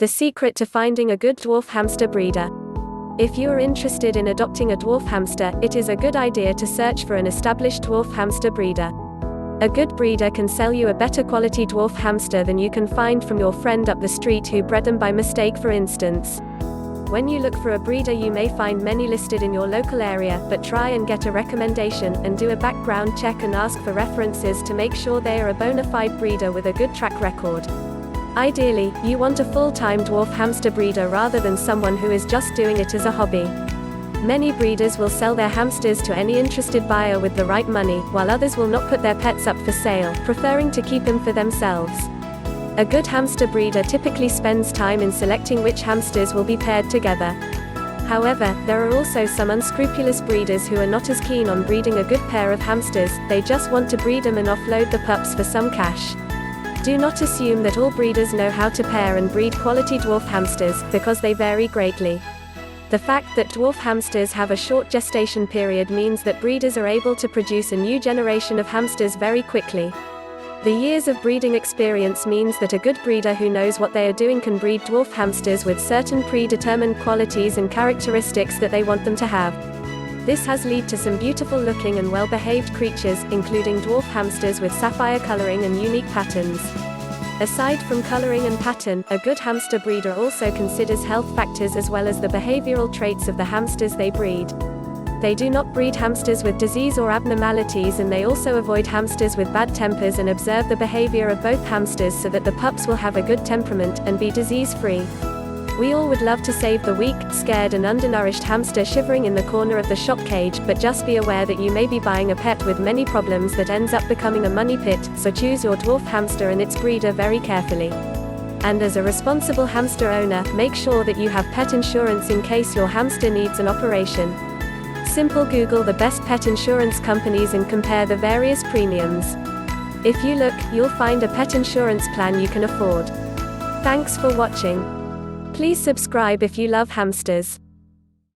The secret to finding a good dwarf hamster breeder. If you are interested in adopting a dwarf hamster, it is a good idea to search for an established dwarf hamster breeder. A good breeder can sell you a better quality dwarf hamster than you can find from your friend up the street who bred them by mistake, for instance. When you look for a breeder, you may find many listed in your local area, but try and get a recommendation, and do a background check and ask for references to make sure they are a bona fide breeder with a good track record. Ideally, you want a full-time dwarf hamster breeder rather than someone who is just doing it as a hobby. Many breeders will sell their hamsters to any interested buyer with the right money, while others will not put their pets up for sale, preferring to keep them for themselves. A good hamster breeder typically spends time in selecting which hamsters will be paired together. However, there are also some unscrupulous breeders who are not as keen on breeding a good pair of hamsters, they just want to breed them and offload the pups for some cash. Do not assume that all breeders know how to pair and breed quality dwarf hamsters, because they vary greatly. The fact that dwarf hamsters have a short gestation period means that breeders are able to produce a new generation of hamsters very quickly. The years of breeding experience means that a good breeder who knows what they are doing can breed dwarf hamsters with certain predetermined qualities and characteristics that they want them to have. This has led to some beautiful looking and well-behaved creatures, including dwarf hamsters with sapphire coloring and unique patterns. Aside from coloring and pattern, a good hamster breeder also considers health factors as well as the behavioral traits of the hamsters they breed. They do not breed hamsters with disease or abnormalities, and they also avoid hamsters with bad tempers and observe the behavior of both hamsters so that the pups will have a good temperament and be disease-free. We all would love to save the weak, scared and undernourished hamster shivering in the corner of the shop cage, but just be aware that you may be buying a pet with many problems that ends up becoming a money pit, so choose your dwarf hamster and its breeder very carefully. And as a responsible hamster owner, make sure that you have pet insurance in case your hamster needs an operation. Simple Google the best pet insurance companies and compare the various premiums. If you look, you'll find a pet insurance plan you can afford. Thanks for watching. Please subscribe if you love hamsters.